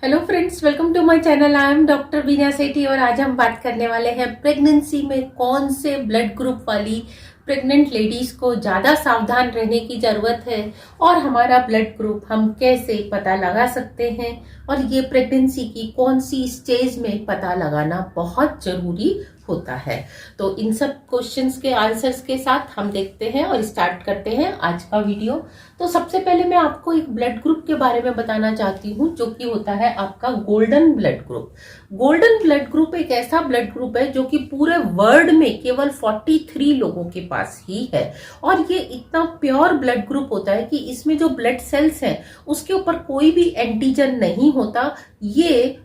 Hello friends, welcome to my channel. I am doctor Bina Sethi और आज हम बात करने वाले हैं प्रेगनेंसी में कौन से ब्लड ग्रुप वाली प्रेग्नेंट लेडीज को ज़्यादा सावधान रहने की ज़रूरत है और हमारा ब्लड ग्रुप हम कैसे पता लगा सकते हैं और ये प्रेगनेंसी की कौन सी स्टेज में पता लगाना बहुत ज़रूरी होता है। तो इन सब क्वेश्चंस के आंसर्स के साथ हम देखते हैं और स्टार्ट करते हैं आज का वीडियो। तो सबसे पहले मैं आपको एक ब्लड ग्रुप के बारे में बताना चाहती हूँ जो कि होता है आपका golden blood group. Golden blood group एक ऐसा ब्लड ग्रुप है जो कि पूरे वर्ल्ड में केवल 43 लोगों के पास ही है और ये इतना प्योर ब्लड ग्रुप होता है कि इसमें जो ब्लड सेल्स हैं उसके ऊपर कोई भी एंटीजन नहीं होता। ये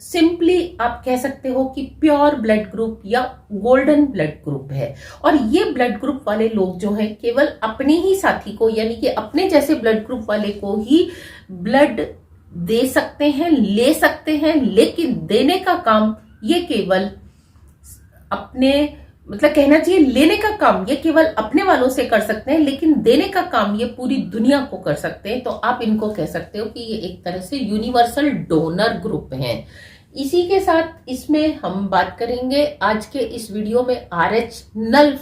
सिंपली आप कह सकते हो कि प्योर ब्लड ग्रुप या गोल्डन ब्लड ग्रुप है। और ये ब्लड ग्रुप वाले लोग जो हैं केवल अपने ही साथी को यानी कि अपने जैसे ब्लड ग्रुप वाले को ही ब्लड दे सकते हैं, ले सकते हैं, लेकिन देने का काम ये केवल अपने मतलब कहना चाहिए लेने का काम ये केवल अपने वालों से कर सकते हैं, लेकिन देने का काम ये पूरी दुनिया को कर सकते हैं। तो आप इनको कह सकते हो कि ये एक तरह से यूनिवर्सल डोनर ग्रुप हैं। इसी के साथ इसमें हम बात करेंगे आज के इस वीडियो में RH नल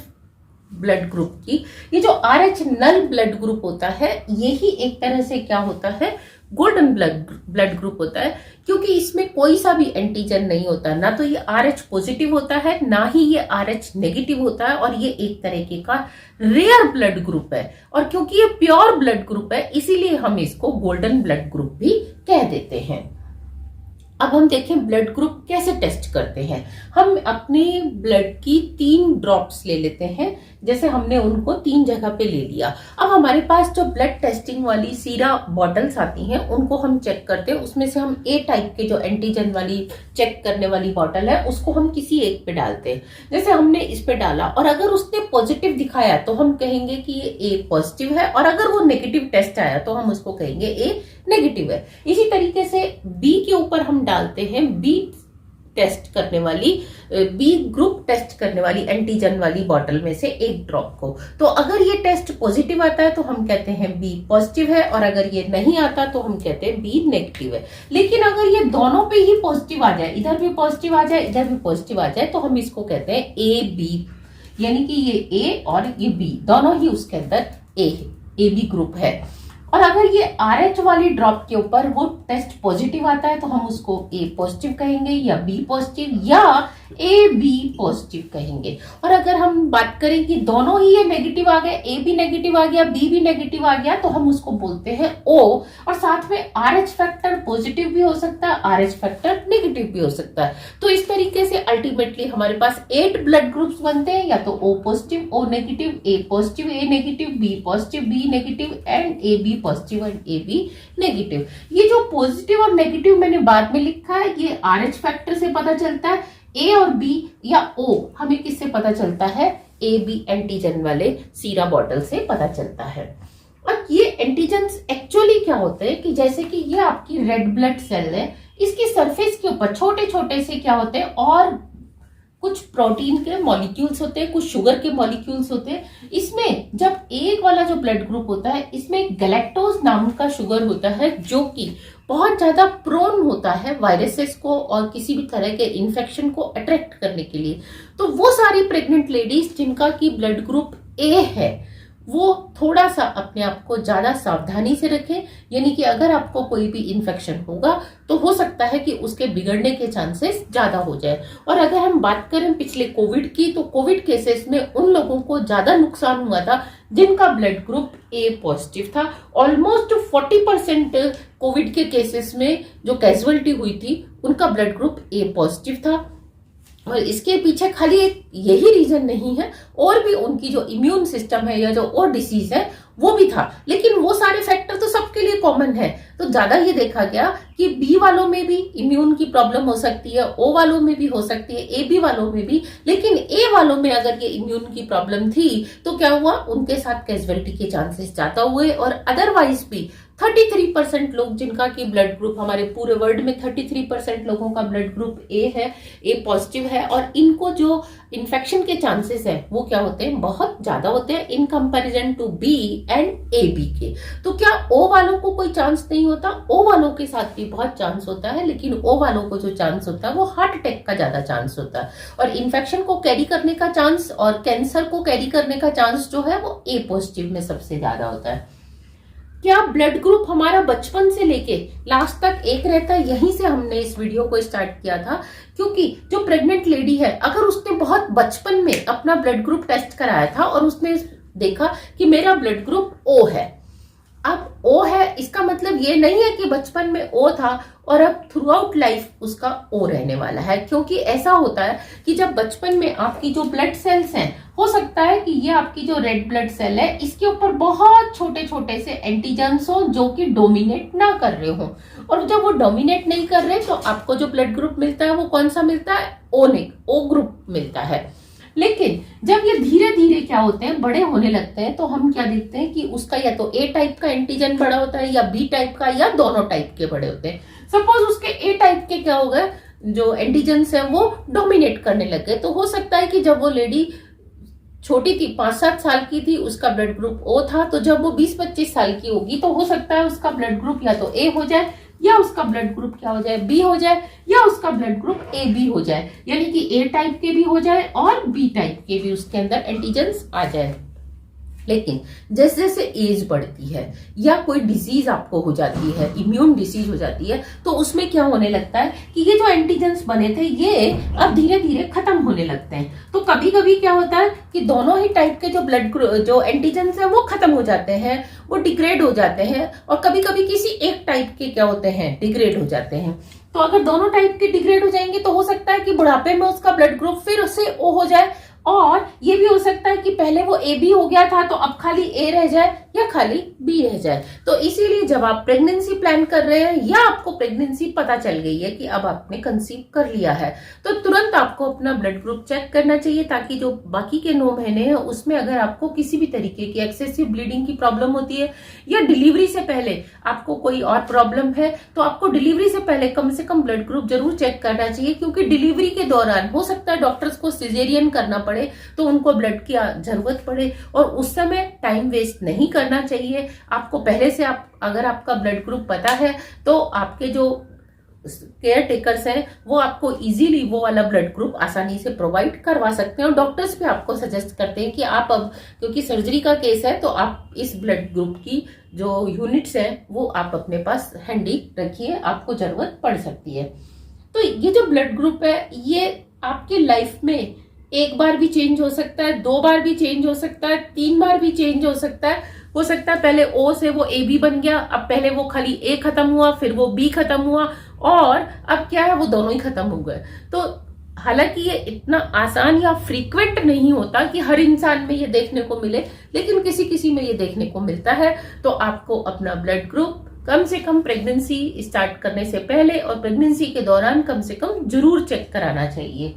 ब्लड ग्रुप की। ये जो RH नल ब्लड ग्रुप होता है यही एक तरह से क्या होता है, गोल्डन ब्लड ग्रुप होता है, क्योंकि इसमें कोई सा भी एंटीजन नहीं होता। ना तो ये RH पॉजिटिव होता है, ना ही ये RH नेगेटिव होता है, और ये एक तरीके का रेयर ब्लड ग्रुप है। और क्योंकि ये प्योर ब्लड ग्रुप है इसीलिए हम इसको गोल्डन ब्लड ग्रुप भी कह देते हैं। अब हम देखें ब्लड ग्रुप कैसे टेस्ट करते हैं। हम अपने ब्लड की 3 ड्रॉप्स ले लेते हैं, जैसे हमने उनको 3 जगह पे ले लिया। अब हमारे पास जो ब्लड टेस्टिंग वाली सीरा बॉटल्स आती हैं उनको हम चेक करते हैं। उसमें से हम A टाइप के जो एंटीजन वाली चेक करने वाली बॉटल है उसको हम किसी एक पे डालते हैं। जैसे हमने इस पे डाला और अगर उसने पॉजिटिव दिखाया तो हम कहेंगे कि ये A पॉजिटिव है, और अगर वो नेगेटिव टेस्ट आया तो हम उसको कहेंगे A नेगेटिव है। इसी तरीके से B के ऊपर हम डालते हैं B टेस्ट करने वाली B ग्रुप टेस्ट करने वाली एंटीजन वाली बॉटल में से एक ड्रॉप को। तो अगर ये टेस्ट पॉजिटिव आता है तो हम कहते हैं B पॉजिटिव है, और अगर ये नहीं आता तो हम कहते हैं B नेगेटिव है। लेकिन अगर ये दोनों पे ही पॉजिटिव आ जाए, इधर भी पॉजिटिव आ जाए, इधर भी पॉजिटिव आ जाए, तो हम इसको कहते हैं AB, यानी कि ये A और ये B दोनों ही उसके अंदर AB ग्रुप है। और अगर ये RH वाली ड्रॉप के ऊपर वो टेस्ट पॉजिटिव आता है तो हम उसको A पॉजिटिव कहेंगे या B पॉजिटिव या AB पॉजिटिव कहेंगे। और अगर हम बात करें कि दोनों ही ये नेगेटिव आ गए, A भी नेगेटिव आ गया, B भी नेगेटिव आ गया, तो हम उसको बोलते हैं O। और साथ में RH फैक्टर पॉजिटिव भी हो सकता है, RH फैक्टर नेगेटिव भी हो सकता है। तो इस तरीके से अल्टीमेटली हमारे पास 8 ब्लड ग्रुप्स बनते हैं, या तो O positive, O negative, A positive, A negative, B positive, B negative and AB positive and AB negative. ये जो पॉजिटिव और नेगेटिव मैंने बाद में लिखा है ये RH फैक्टर से पता चलता है। A और B या O हमें किससे पता चलता है, AB एंटीजन वाले सीरा बॉटल से पता चलता है। और ये एंटीजन्स एक्चुअली क्या होते हैं कि जैसे कि ये आपकी रेड ब्लड सेल है, इसकी सरफेस के ऊपर छोटे छोटे से क्या होते हैं, और कुछ प्रोटीन के मॉलिक्यूल्स होते हैं, कुछ शुगर के मॉलिक्यूल्स होते हैं। इसमें जब एक वाला जो ब्लड ग्रुप होता है इसमें गैलेक्टोज नाम का शुगर होता है जो कि बहुत ज्यादा प्रोन होता है वायरसेस को और किसी भी तरह के इन्फेक्शन को अट्रैक्ट करने के लिए। तो वो सारी प्रेग्नेंट लेडीज जिनका की ब्लड ग्रुप A है वो थोड़ा सा अपने आप को ज्यादा सावधानी से रखें, यानी कि अगर आपको कोई भी इन्फेक्शन होगा तो हो सकता है कि उसके बिगड़ने के चांसेस ज्यादा हो जाए। और अगर हम बात करें पिछले कोविड की, तो कोविड केसेस में उन लोगों को ज्यादा नुकसान हुआ था जिनका ब्लड ग्रुप A पॉजिटिव था। ऑलमोस्ट 40% कोविड के केसेस में जो कैजुअलिटी हुई थी उनका ब्लड ग्रुप A पॉजिटिव था। और इसके पीछे खाली एक यही रीजन नहीं है, और भी उनकी जो इम्यून सिस्टम है या जो और डिसीज है वो भी था, लेकिन वो सारे फैक्टर तो सबके लिए कॉमन है। तो ज्यादा ये देखा गया कि B वालों में भी इम्यून की प्रॉब्लम हो सकती है, O वालों में भी हो सकती है, AB वालों में भी, लेकिन A वालों में अगर ये इम्यून की प्रॉब्लम थी तो क्या हुआ, उनके साथ कैजुअलिटी के चांसेस ज्यादा हुए। और अदरवाइज भी 33% लोग जिनका कि ब्लड ग्रुप, हमारे पूरे वर्ल्ड में 33% लोगों का ब्लड ग्रुप ए है, ए पॉजिटिव है, और इनको जो इन्फेक्शन के चांसेस है वो क्या होते हैं, बहुत ज्यादा होते हैं in comparison to B and A B के। तो क्या ओ वालों को कोई चांस नहीं होता? ओ वालों के साथ भी बहुत चांस होता है, लेकिन ओ वालों को जो चांस होता है वो हार्ट अटैक का ज्यादा चांस होता है, और इन्फेक्शन को कैरी करने का चांस और कैंसर को कैरी करने का चांस जो है वो ए पॉजिटिव में सबसे ज्यादा होता है। क्या ब्लड ग्रुप हमारा बचपन से लेके लास्ट तक एक रहता है? यहीं से हमने इस वीडियो को स्टार्ट किया था, क्योंकि जो प्रेग्नेंट लेडी है, अगर उसने बहुत बचपन में अपना ब्लड ग्रुप टेस्ट कराया था और उसने देखा कि मेरा ब्लड ग्रुप ओ है, अब ओ है इसका मतलब ये नहीं है कि बचपन में ओ था और अब थ्रू आउट लाइफ उसका ओ रहने वाला है। क्योंकि ऐसा होता है कि जब बचपन में आपकी जो ब्लड सेल्स हैं, हो सकता है कि ये आपकी जो रेड ब्लड सेल है इसके ऊपर बहुत छोटे छोटे से एंटीजन्स हो जो कि डोमिनेट ना कर रहे हो, और जब वो डोमिनेट नहीं कर रहे तो आपको जो ब्लड ग्रुप मिलता है वो कौन सा मिलता है? ओ ग्रुप मिलता है। लेकिन जब ये धीरे धीरे क्या होते हैं, बड़े होने लगते हैं, तो हम क्या देखते हैं कि उसका या तो ए टाइप का एंटीजन बड़ा होता है या बी टाइप का, या दोनों टाइप के बड़े होते हैं। सपोज उसके ए टाइप के क्या हो गए, जो एंटीजन्स है वो डोमिनेट करने लग गए। तो हो सकता है कि जब वो लेडी छोटी थी, 5-7 साल की थी, उसका ब्लड ग्रुप ओ था, तो जब वो 20-25 साल की होगी तो हो सकता है उसका ब्लड ग्रुप या तो ए हो जाए, या उसका ब्लड ग्रुप क्या हो जाए, बी हो जाए, या उसका ब्लड ग्रुप ए बी हो जाए, यानी कि ए टाइप के भी हो जाए और बी टाइप के भी उसके अंदर एंटीजन्स आ जाए। लेकिन जैसे जैसे एज बढ़ती है या कोई डिजीज आपको हो जाती है, इम्यून डिसीज हो जाती है, तो उसमें क्या होने लगता है कि ये जो एंटीजन्स बने थे ये अब धीरे धीरे खत्म होने लगते हैं। तो कभी कभी क्या होता है कि दोनों ही टाइप के जो एंटीजन्स हैं वो खत्म हो जाते हैं, वो डिग्रेड हो जाते हैं, और कभी कभी किसी एक टाइप के क्या होते हैं, डिग्रेड हो जाते हैं। तो अगर दोनों टाइप के डिग्रेड हो जाएंगे तो हो सकता है कि बुढ़ापे में उसका ब्लड ग्रुप फिर उससे ओ हो जाए, और ये भी हो सकता है कि पहले वो ए बी हो गया था तो अब खाली ए रह जाए या खाली बी रह जाए। तो इसीलिए जब आप प्रेगनेंसी प्लान कर रहे हैं या आपको प्रेगनेंसी पता चल गई है कि अब आपने कंसीव कर लिया है, तो तुरंत आपको अपना ब्लड ग्रुप चेक करना चाहिए, ताकि जो बाकी के 9 महीने हैं उसमें अगर आपको किसी भी तरीके की एक्सेसिव ब्लीडिंग की प्रॉब्लम होती है या डिलीवरी से पहले आपको कोई और प्रॉब्लम है, तो आपको डिलीवरी से पहले कम से कम ब्लड ग्रुप जरूर चेक करना चाहिए। क्योंकि डिलीवरी के दौरान हो सकता है डॉक्टर्स को सिजेरियन करना पड़े तो उनको ब्लड की जरूरत पड़े, और उस समय टाइम वेस्ट नहीं करना चाहिए। आपको पहले से अगर आपका ब्लड ग्रुप पता है तो आपके जो केयर टेकर्स हैं वो आपको इजीली वो वाला ब्लड ग्रुप आसानी से प्रोवाइड करवा सकते हैं, और डॉक्टर्स भी आपको सजेस्ट करते हैं कि आप अब, क्योंकि सर्जरी का केस है, तो आप इस ब्लड ग्रुप की जो यूनिट्स हैं वो आप अपने पास हैंडी रखिए, आपको जरूरत पड़ सकती है। तो ये जो ब्लड ग्रुप है ये आपकी लाइफ में एक बार भी चेंज हो सकता है, 2 बार भी चेंज हो सकता है, 3 बार भी चेंज हो सकता है। हो सकता है पहले ओ से वो ए बी बन गया, अब पहले वो खाली ए खत्म हुआ, फिर वो बी खत्म हुआ, और अब क्या है वो दोनों ही खत्म हो गए। तो हालांकि ये इतना आसान या फ्रीक्वेंट नहीं होता कि हर इंसान में ये देखने को मिले, लेकिन किसी किसी में ये देखने को मिलता है। तो आपको अपना ब्लड ग्रुप कम से कम प्रेगनेंसी स्टार्ट करने से पहले और प्रेगनेंसी के दौरान कम से कम जरूर चेक कराना चाहिए।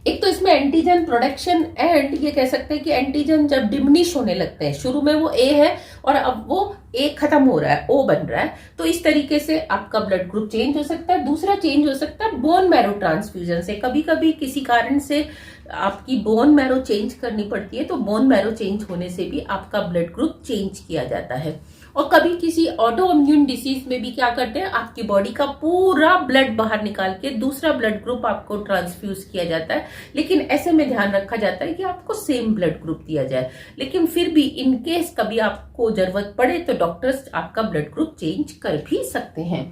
एक तो इसमें एंटीजन प्रोडक्शन एंड ये कह सकते हैं कि एंटीजन जब डिमिनिश होने लगते हैं, शुरू में वो ए है और अब वो ए खत्म हो रहा है, ओ बन रहा है, तो इस तरीके से आपका ब्लड ग्रुप चेंज हो सकता है। दूसरा चेंज हो सकता है बोन मैरो ट्रांसफ्यूजन से। कभी कभी किसी कारण से आपकी बोन मैरो चेंज करनी पड़ती है, तो बोन मैरो चेंज होने से भी आपका ब्लड ग्रुप चेंज किया जाता है। और कभी किसी ऑटो इम्यून डिसीज में भी क्या करते हैं, आपकी बॉडी का पूरा ब्लड बाहर निकाल के दूसरा ब्लड ग्रुप आपको ट्रांसफ्यूज किया जाता है। लेकिन ऐसे में ध्यान रखा जाता है कि आपको सेम ब्लड ग्रुप दिया जाए, लेकिन फिर भी इन केस कभी आपको जरूरत पड़े तो डॉक्टर्स आपका ब्लड ग्रुप चेंज कर भी सकते हैं।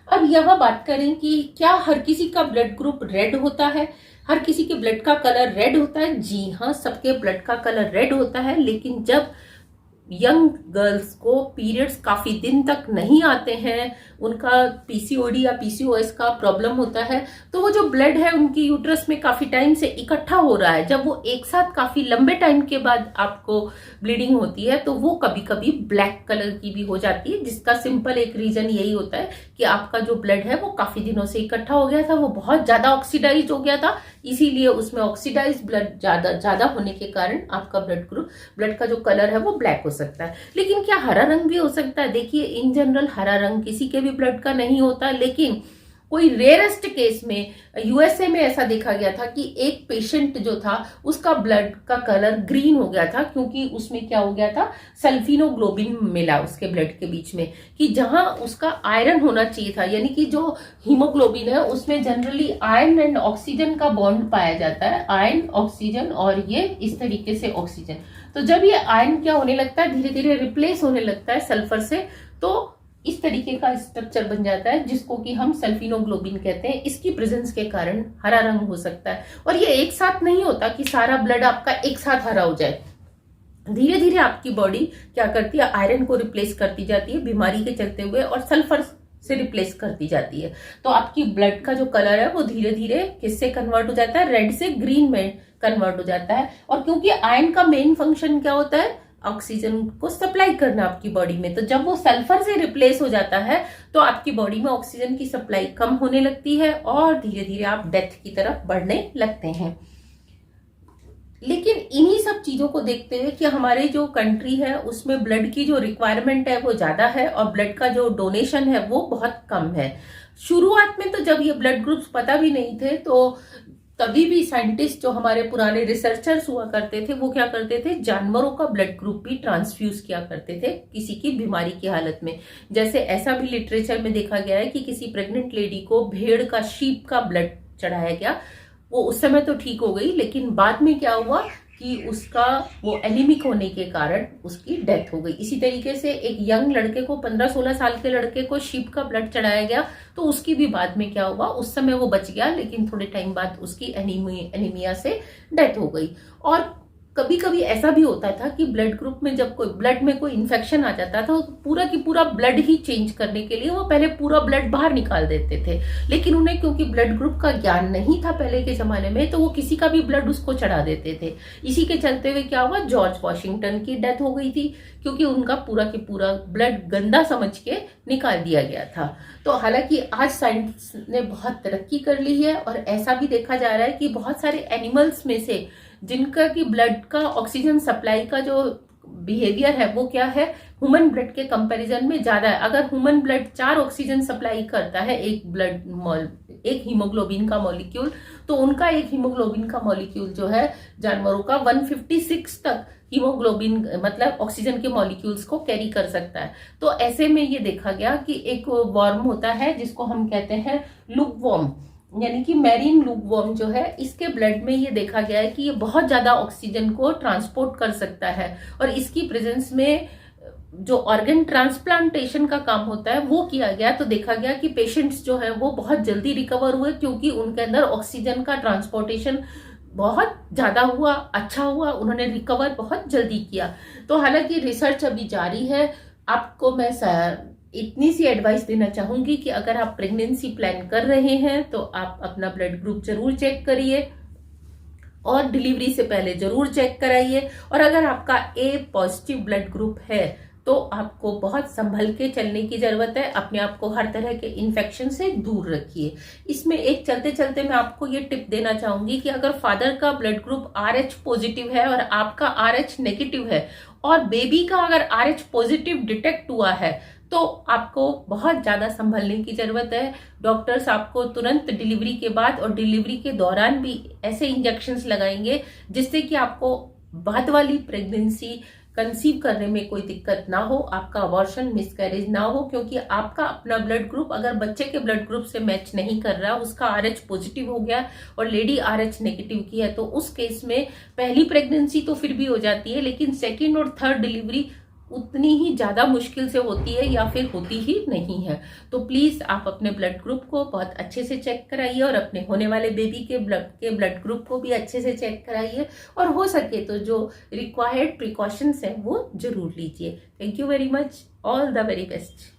अब यहाँ बात करें कि क्या हर किसी का ब्लड ग्रुप रेड होता है, हर किसी के ब्लड का कलर रेड होता है? जी हाँ, सबके ब्लड का कलर रेड होता है। लेकिन जब यंग गर्ल्स को पीरियड्स काफी दिन तक नहीं आते हैं, उनका पीसीओडी या पीसीओएस का प्रॉब्लम होता है, तो वो जो ब्लड है उनकी यूट्रस में काफी टाइम से इकट्ठा हो रहा है, जब वो एक साथ काफी लंबे टाइम के बाद आपको ब्लीडिंग होती है तो वो कभी कभी ब्लैक कलर की भी हो जाती है, जिसका सिंपल एक रीजन यही होता है कि आपका जो ब्लड है वो काफी दिनों से इकट्ठा हो गया था, वो बहुत ज्यादा ऑक्सीडाइज हो गया था, इसीलिए उसमें ऑक्सीडाइज ब्लड ज्यादा होने के कारण आपका ब्लड का जो कलर है वो ब्लैक हो सकता है। लेकिन क्या हरा रंग भी हो सकता है? देखिए, इन जनरल हरा रंग किसी के भी ब्लड का नहीं होता, लेकिन कोई रेयरेस्ट केस में यूएसए में ऐसा देखा गया था कि एक पेशेंट जो था उसका ब्लड का कलर ग्रीन हो गया था, क्योंकि उसमें क्या हो गया था, सल्फिनोग्लोबिन मिला उसके ब्लड के बीच में, कि जहां उसका आयरन होना चाहिए था। यानी कि जो हीमोग्लोबिन है उसमें जनरली आयरन एंड ऑक्सीजन का बॉन्ड पाया जाता है, आयरन ऑक्सीजन, और ये इस तरीके से ऑक्सीजन। तो जब ये आयरन क्या होने लगता है, धीरे धीरे रिप्लेस होने लगता है सल्फर से, तो इस तरीके का स्ट्रक्चर बन जाता है जिसको कि हम सल्फिनोग्लोबिन कहते हैं। इसकी प्रेजेंस के कारण हरा रंग हो सकता है। और ये एक साथ नहीं होता कि सारा ब्लड आपका एक साथ हरा हो जाए। धीरे धीरे आपकी बॉडी क्या करती है, आयरन को रिप्लेस करती जाती है बीमारी के चलते हुए, और सल्फर से रिप्लेस करती जाती है। तो आपकी ब्लड का जो कलर है वो धीरे धीरे किससे कन्वर्ट हो जाता है, रेड से ग्रीन में कन्वर्ट हो जाता है। और क्योंकि आयरन का मेन फंक्शन क्या होता है, ऑक्सीजन को सप्लाई करना आपकी बॉडी में, तो जब वो सल्फर से रिप्लेस हो जाता है तो आपकी बॉडी में ऑक्सीजन की सप्लाई कम होने लगती है और धीरे धीरे आप डेथ की तरफ बढ़ने लगते हैं। लेकिन इन्हीं सब चीजों को देखते हुए कि हमारे जो कंट्री है उसमें ब्लड की जो रिक्वायरमेंट है वो ज्यादा है और ब्लड का जो डोनेशन है वो बहुत कम है। शुरुआत में तो जब ये ब्लड ग्रुप्स पता भी नहीं थे, तो तभी भी साइंटिस्ट जो हमारे पुराने रिसर्चर्स हुआ करते थे वो क्या करते थे, जानवरों का ब्लड ग्रुप भी ट्रांसफ्यूज किया करते थे किसी की बीमारी की हालत में। जैसे ऐसा भी लिटरेचर में देखा गया है कि किसी प्रेग्नेंट लेडी को भेड़ का, शीप का ब्लड चढ़ाया गया। वो उस समय तो ठीक हो गई, लेकिन बाद में क्या हुआ कि उसका वो एनीमिक होने के कारण उसकी डेथ हो गई। इसी तरीके से एक यंग लड़के को, 15-16 साल के लड़के को शीप का ब्लड चढ़ाया गया, तो उसकी भी बाद में क्या हुआ, उस समय वो बच गया लेकिन थोड़े टाइम बाद उसकी एनीमिया से डेथ हो गई। और कभी कभी ऐसा भी होता था कि ब्लड ग्रुप में जब कोई ब्लड में कोई इन्फेक्शन आ जाता था तो पूरा की पूरा ब्लड ही चेंज करने के लिए वो पहले पूरा ब्लड बाहर निकाल देते थे। लेकिन उन्हें क्योंकि ब्लड ग्रुप का ज्ञान नहीं था पहले के जमाने में, तो वो किसी का भी ब्लड उसको चढ़ा देते थे। इसी के चलते हुए क्या हुआ, जॉर्ज वॉशिंगटन की डेथ हो गई थी, क्योंकि उनका पूरा की पूरा ब्लड गंदा समझ के निकाल दिया गया था। तो हालांकि आज साइंस ने बहुत तरक्की कर ली है और ऐसा भी देखा जा रहा है कि बहुत सारे एनिमल्स में से जिनका की ब्लड का ऑक्सीजन सप्लाई का जो बिहेवियर है वो क्या है, ह्यूमन ब्लड के कंपैरिजन में ज्यादा है। अगर ह्यूमन ब्लड 4 ऑक्सीजन सप्लाई करता है एक हीमोग्लोबिन का मॉलिक्यूल, तो उनका एक हीमोग्लोबिन का मॉलिक्यूल जो है जानवरों का 156 तक हीमोग्लोबिन मतलब ऑक्सीजन के मॉलिक्यूल्स को कैरी कर सकता है। तो ऐसे में ये देखा गया कि एक वर्म होता है जिसको हम कहते हैं लूपवर्म, यानी कि मैरीन लूपवर्म जो है, इसके ब्लड में ये देखा गया है कि ये बहुत ज्यादा ऑक्सीजन को ट्रांसपोर्ट कर सकता है। और इसकी प्रेजेंस में जो ऑर्गन ट्रांसप्लांटेशन का काम होता है वो किया गया, तो देखा गया कि पेशेंट्स जो है वो बहुत जल्दी रिकवर हुए, क्योंकि उनके अंदर ऑक्सीजन का ट्रांसपोर्टेशन बहुत ज्यादा हुआ, अच्छा हुआ, उन्होंने रिकवर बहुत जल्दी किया। तो हालांकि रिसर्च अभी जारी है। आपको मैं इतनी सी एडवाइस देना चाहूंगी कि अगर आप प्रेगनेंसी प्लान कर रहे हैं तो आप अपना ब्लड ग्रुप जरूर चेक करिए और डिलीवरी से पहले जरूर चेक कराइए। और अगर आपका ए पॉजिटिव ब्लड ग्रुप है तो आपको बहुत संभल के चलने की जरूरत है। अपने आप को हर तरह के इन्फेक्शन से दूर रखिए। इसमें एक चलते चलते मैं आपको ये टिप देना चाहूंगी कि अगर फादर का ब्लड ग्रुप RH पॉजिटिव है और आपका RH नेगेटिव है और बेबी का अगर RH पॉजिटिव डिटेक्ट हुआ है तो आपको बहुत ज्यादा संभलने की जरूरत है। डॉक्टर्स आपको तुरंत डिलीवरी के बाद और डिलीवरी के दौरान भी ऐसे इंजेक्शंस लगाएंगे जिससे कि आपको बाद वाली प्रेगनेंसी कंसीव करने में कोई दिक्कत ना हो, आपका अबॉर्शन मिसकैरेज ना हो, क्योंकि आपका अपना ब्लड ग्रुप अगर बच्चे के ब्लड ग्रुप से मैच नहीं कर रहा, उसका RH पॉजिटिव हो गया और लेडी RH नेगेटिव की है, तो उस केस में पहली प्रेगनेंसी तो फिर भी हो जाती है, लेकिन सेकेंड और थर्ड डिलीवरी उतनी ही ज्यादा मुश्किल से होती है या फिर होती ही नहीं है। तो प्लीज आप अपने ब्लड ग्रुप को बहुत अच्छे से चेक कराइए और अपने होने वाले बेबी के ब्लड ग्रुप को भी अच्छे से चेक कराइए और हो सके तो जो रिक्वायर्ड प्रिकॉशंस है वो जरूर लीजिए। Thank you very much, all the very best.